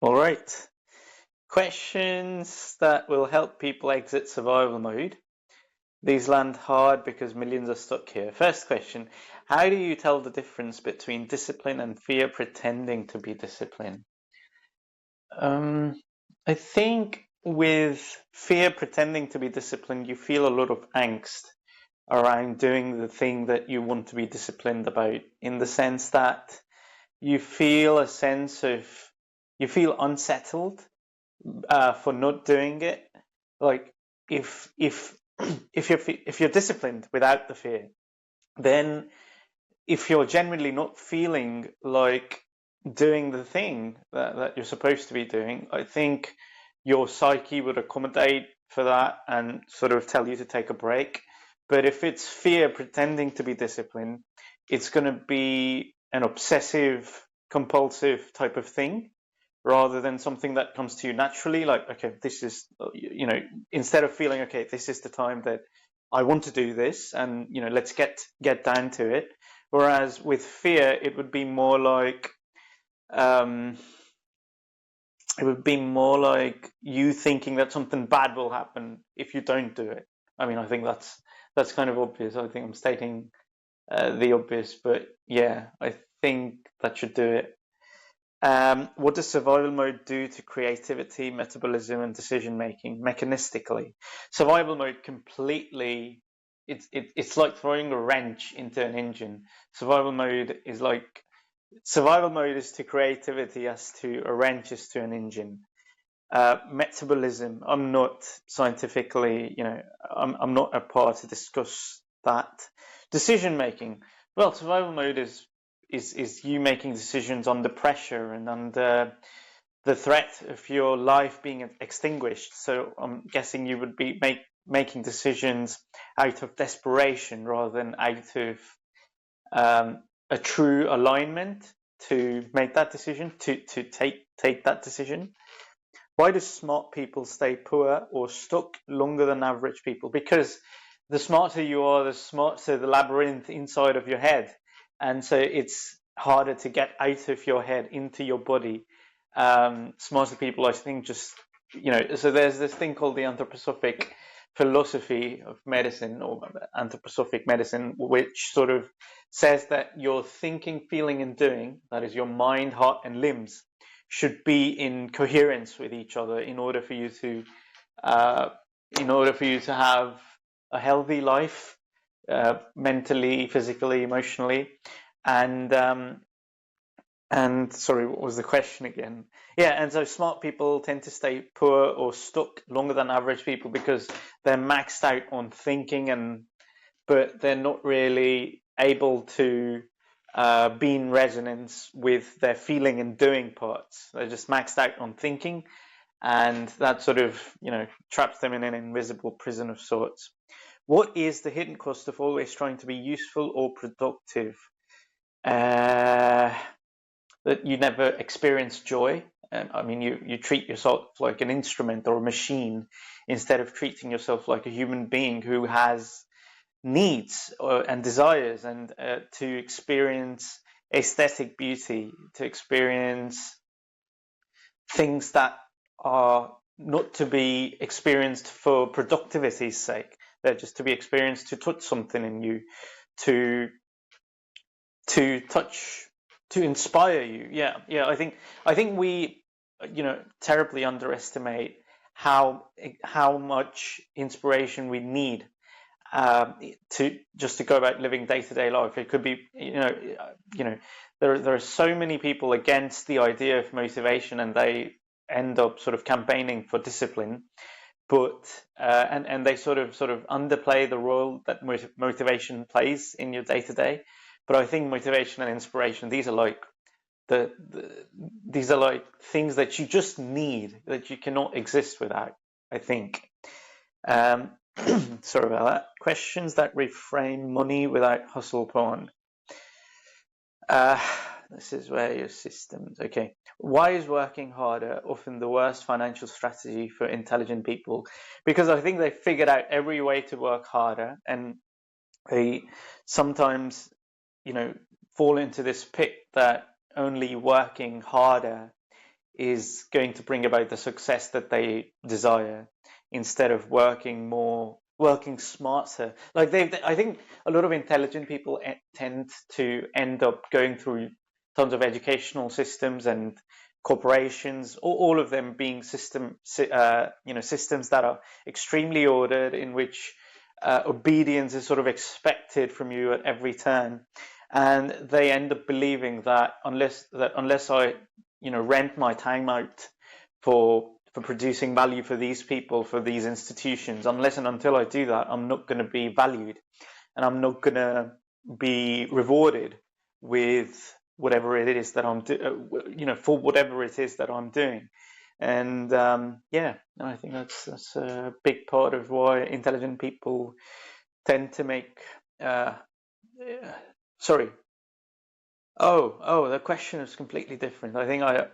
All right. Questions that will help people exit survival mode. These land hard because millions are stuck here. First question: how do you tell the difference between discipline and fear pretending to be discipline? Um, I think with fear pretending to be disciplined, you feel a lot of angst around doing the thing that you want to be disciplined about, in the sense that you feel a sense of, you feel unsettled for not doing it. Like if if you're disciplined without the fear, then if you're genuinely not feeling like doing the thing that you're supposed to be doing, I think your psyche would accommodate for that and sort of tell you to take a break. But if it's fear pretending to be disciplined, it's going to be an obsessive, compulsive type of thing rather than something that comes to you naturally. Like, okay, this is, instead of feeling, okay, this is the time that I want to do this, and let's get down to it. Whereas with fear, um, it would be more like you thinking that something bad will happen if you don't do it. I mean, I think that's kind of obvious. I think I'm stating the obvious, but yeah, I think that should do it. What does survival mode do to creativity, metabolism, and decision making mechanistically? Survival mode completely. It's like throwing a wrench into an engine. Survival mode is to creativity as to a wrench is to an engine. Metabolism. I'm not scientifically, I'm not a part to discuss that. Decision making. Well, survival mode is you making decisions under pressure and under the threat of your life being extinguished. So I'm guessing you would be making decisions out of desperation rather than out of a true alignment to make that decision, to take that decision. Why do smart people stay poor or stuck longer than average people? Because the smarter you are, the smarter the labyrinth inside of your head. And so it's harder to get out of your head into your body. Smarter people, I think, so there's this thing called the anthroposophic philosophy of medicine, or anthroposophic medicine, which sort of says that your thinking, feeling, and doing, that is your mind, heart, and limbs, should be in coherence with each other in order for you to uh, have a healthy life, mentally, physically, emotionally, and sorry, what was the question again? Yeah, and so smart people tend to stay poor or stuck longer than average people because they're maxed out on thinking, but they're not really able to be in resonance with their feeling and doing parts. They're just maxed out on thinking, and that sort of, traps them in an invisible prison of sorts. What is the hidden cost of always trying to be useful or productive? Uh, that you never experience joy. I mean, you treat yourself like an instrument or a machine instead of treating yourself like a human being who has needs and desires, and to experience aesthetic beauty, to experience things that are not to be experienced for productivity's sake. They're just to be experienced to touch something in you, to touch, to inspire you. Yeah. I think we, terribly underestimate how much inspiration we need to go about living day-to-day life. It could be, there are so many people against the idea of motivation, and they end up sort of campaigning for discipline, but and they sort of underplay the role that motivation plays in your day-to-day. But I think motivation and inspiration, these are like the these are like things that you just need, that you cannot exist without, I think. um Sorry about that. Questions that reframe money without hustle porn. Uh, this is where your systems. Okay. Why is working harder often the worst financial strategy for intelligent people? Because I think they figured out every way to work harder, and they sometimes, fall into this pit that only working harder is going to bring about the success that they desire, instead of working smarter. Like I think a lot of intelligent people tend to end up going through tons of educational systems and corporations, all of them being systems that are extremely ordered, in which obedience is sort of expected from you at every turn, and they end up believing that unless I rent my time out for producing value for these people, for these institutions, unless and until I do that, I'm not going to be valued, and I'm not going to be rewarded with whatever it is that for whatever it is that I'm doing. And I think that's a big part of why intelligent people tend to make. Sorry. The question is completely different. I think I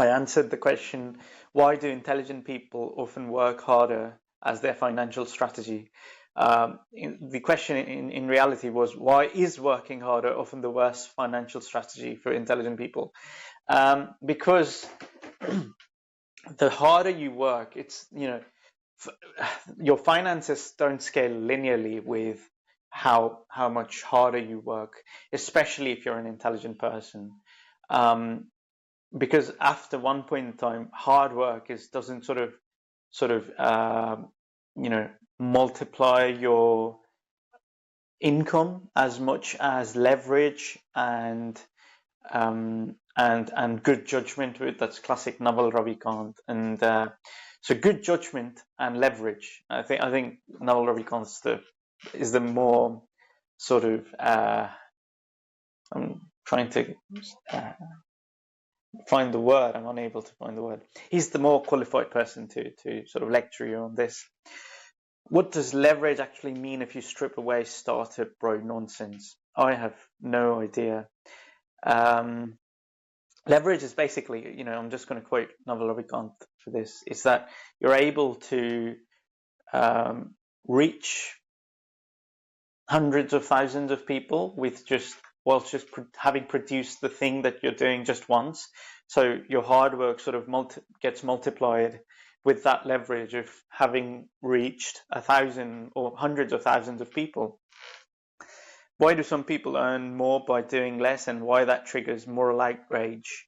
answered the question: why do intelligent people often work harder as their financial strategy? The question in reality was, why is working harder often the worst financial strategy for intelligent people? Because the harder you work, your finances don't scale linearly with how much harder you work, especially if you're an intelligent person. Because after one point in time, hard work doesn't sort of multiply your income as much as leverage and good judgment. That's classic Naval Ravikant. And so good judgment and leverage. I think Naval Ravikant is the more sort of I'm trying to find the word. I'm unable to find the word. He's the more qualified person to sort of lecture you on this. What does leverage actually mean if you strip away startup bro nonsense? I have no idea. Leverage is basically, I'm just going to quote Naval Ravikant for this, is that you're able to reach hundreds of thousands of people whilst just having produced the thing that you're doing just once. So your hard work sort of gets multiplied with that leverage of having reached 1,000 or hundreds of thousands of people. Why do some people earn more by doing less, and why that triggers moral outrage?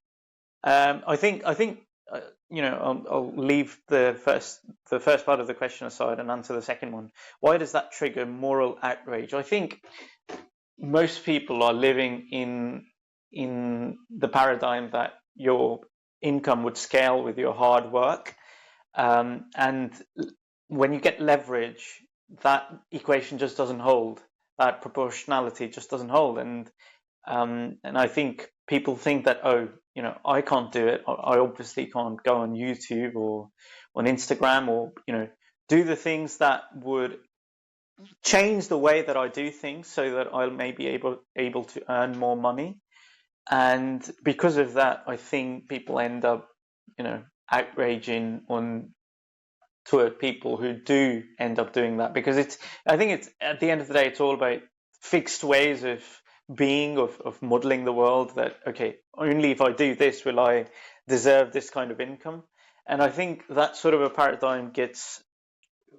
I think I'll leave the first part of the question aside and answer the second one. Why does that trigger moral outrage? I think most people are living in the paradigm that your income would scale with your hard work, and when you get leverage, that equation just doesn't hold. That proportionality just doesn't hold, and I think people think that, I can't do it. I obviously can't go on YouTube or on Instagram or do the things that would change the way that I do things so that I'll maybe able to earn more money. And because of that, I think people end up outraging toward people who do end up doing that, because I think it's at the end of the day, it's all about fixed ways of being, of modeling the world, that okay, only if I do this will I deserve this kind of income. And I think that sort of a paradigm gets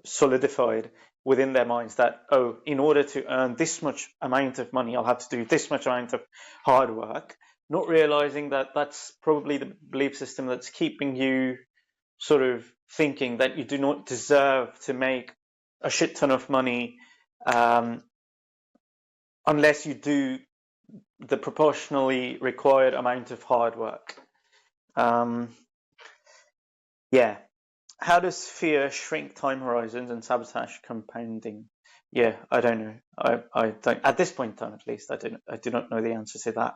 solidified within their minds, that in order to earn this much amount of money, I'll have to do this much amount of hard work, not realizing that that's probably the belief system that's keeping you sort of thinking that you do not deserve to make a shit ton of money unless you do the proportionally required amount of hard work. How does fear shrink time horizons and sabotage compounding? I don't know. I don't, at this point in time, at least, I do not know the answer to that.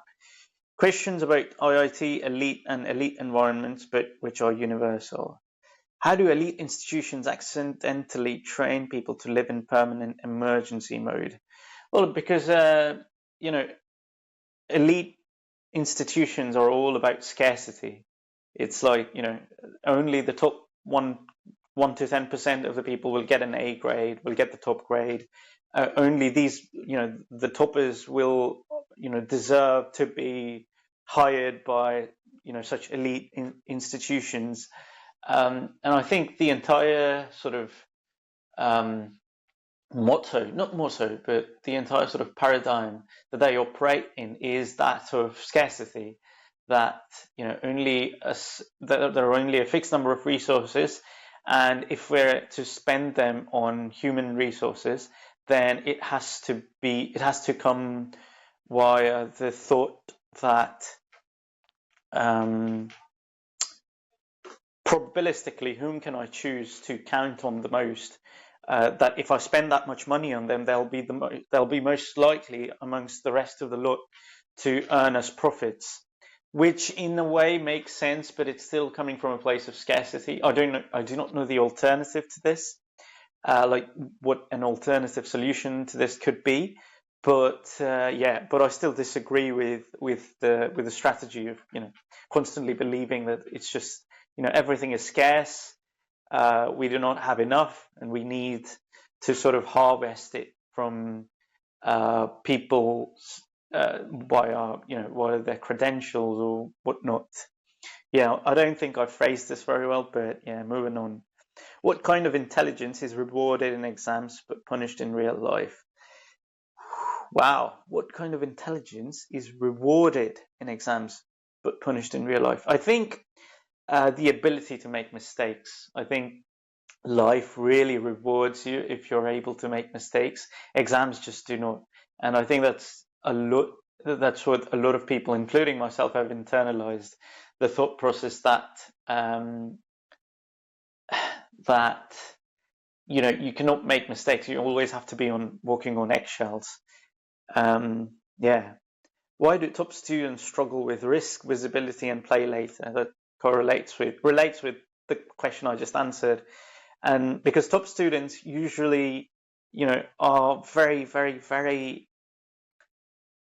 Questions about IIT, elite and elite environments, but which are universal. How do elite institutions accidentally train people to live in permanent emergency mode? Well, because elite institutions are all about scarcity. It's like, only the top 1 to 10% of the people will get an A grade, will get the top grade. Only these, the toppers will, deserve to be hired by, such elite institutions. And I think the entire sort of motto, not motto, but the entire sort of paradigm that they operate in is that of scarcity, that that there are only a fixed number of resources, and if we're to spend them on human resources, then it has to come via the thought that probabilistically, whom can I choose to count on the most? That if I spend that much money on them, they'll be most likely amongst the rest of the lot to earn us profits, which in a way makes sense, but it's still coming from a place of scarcity. I do not know the alternative to this, like what an alternative solution to this could be. But but I still disagree with the strategy of constantly believing that it's just everything is scarce. We do not have enough, and we need to sort of harvest it from people via their credentials or whatnot. Yeah, I don't think I phrased this very well, but yeah, moving on. What kind of intelligence is rewarded in exams but punished in real life? Wow, what kind of intelligence is rewarded in exams but punished in real life? I think the ability to make mistakes. I think life really rewards you if you're able to make mistakes. Exams just do not. And I think that's what a lot of people, including myself, have internalized, the thought process that you cannot make mistakes. You always have to be walking on eggshells. Why do top students struggle with risk, visibility, and play later? That relates with the question I just answered. And because top students usually, are very, very, very,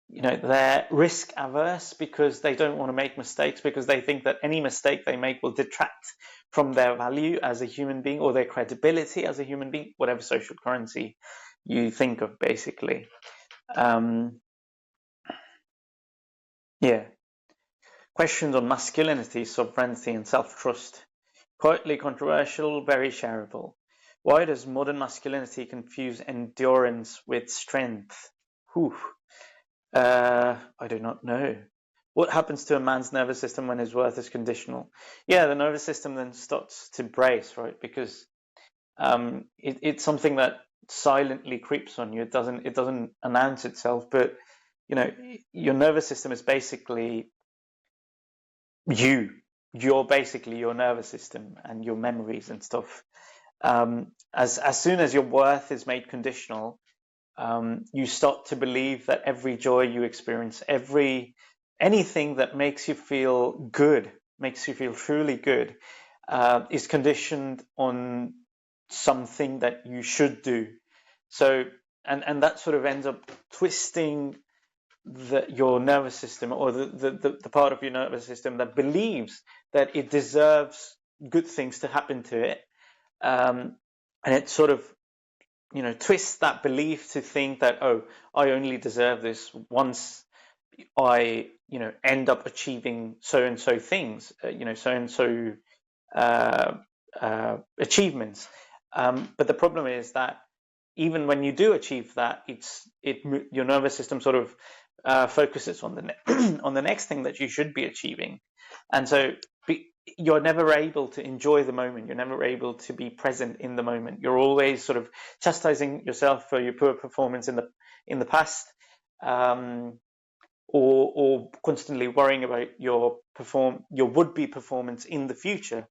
they're risk averse because they don't want to make mistakes, because they think that any mistake they make will detract from their value as a human being or their credibility as a human being, whatever social currency you think of, basically. Questions on masculinity, sovereignty, and self-trust. Quietly controversial, very shareable. Why does modern masculinity confuse endurance with strength? I do not know. What happens to a man's nervous system when his worth is conditional? Yeah, the nervous system then starts to brace, right? Because it's something that silently creeps on you. It doesn't announce itself, but your nervous system is basically you. You're basically your nervous system and your memories and stuff. As soon as your worth is made conditional, you start to believe that every joy you experience, anything that makes you feel good, makes you feel truly good, is conditioned on something that you should do. So, and that sort of ends up twisting your nervous system, or the part of your nervous system that believes that it deserves good things to happen to it, and it sort of twists that belief to think that, oh, I only deserve this once I end up achieving so and so things, so and so achievements. But the problem is that even when you do achieve that, your nervous system sort of focuses on the next thing that you should be achieving, and so you're never able to enjoy the moment. You're never able to be present in the moment. You're always sort of chastising yourself for your poor performance in the past, or constantly worrying about your would-be performance in the future.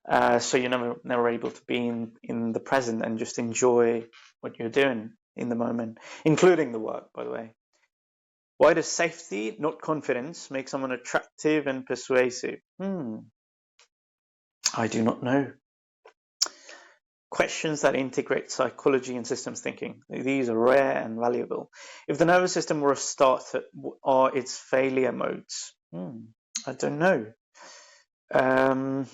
So you're never able to be in the present and just enjoy what you're doing in the moment, including the work, by the way. Why does safety, not confidence, make someone attractive and persuasive? I do not know. Questions that integrate psychology and systems thinking. These are rare and valuable. If the nervous system were a starter, what are its failure modes? I don't know. I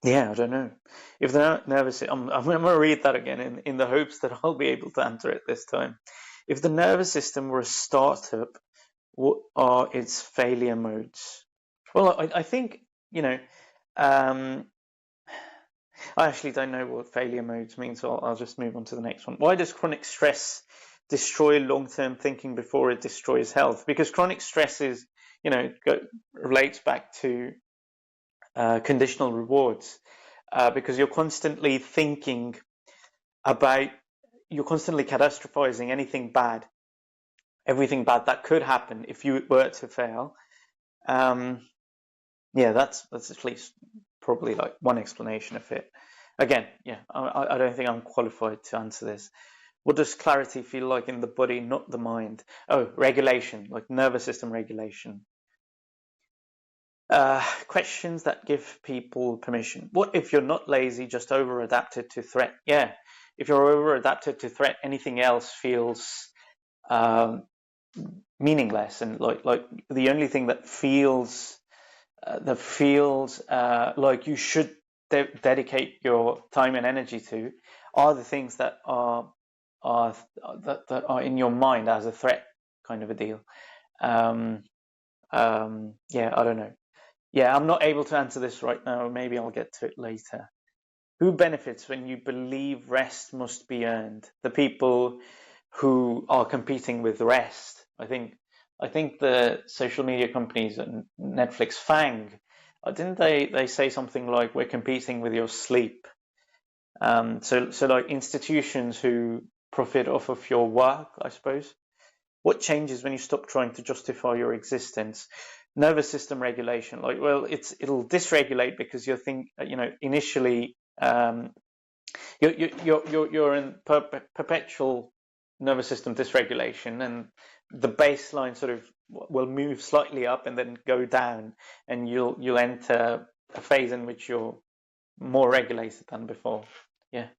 don't know. If the nervous system, I'm going to read that again in the hopes that I'll be able to answer it this time. If the nervous system were a startup, What are its failure modes? Well, I think, um, I actually don't know what failure modes mean, so I'll just move on to the next one. Why does chronic stress destroy long-term thinking before it destroys health? Because chronic stress is, relates back to conditional rewards, because you're constantly thinking about, you're constantly catastrophizing everything bad that could happen if you were to fail. Yeah, that's at least probably like one explanation of it. Again, yeah, I don't think I'm qualified to answer this. What does clarity feel like in the body, not the mind? Oh, regulation, like nervous system regulation. Questions that give people permission. What if you're not lazy, just over adapted to threat? Yeah, if you're over adapted to threat, anything else feels um, meaningless, and like the only thing that feels like you should dedicate your time and energy to are the things that are that are in your mind as a threat, kind of a deal. Um, yeah, I don't know. Yeah, I'm not able to answer this right now. Maybe I'll get to it later. Who benefits when you believe rest must be earned? The people who are competing with rest. I think the social media companies and Netflix, Fang, didn't they say something like we're competing with your sleep? So like institutions who profit off of your work, I suppose. What changes when you stop trying to justify your existence? Nervous system regulation. Like, well, it'll dysregulate because initially you're in perpetual nervous system dysregulation, and the baseline sort of will move slightly up and then go down, and you'll enter a phase in which you're more regulated than before. Yeah.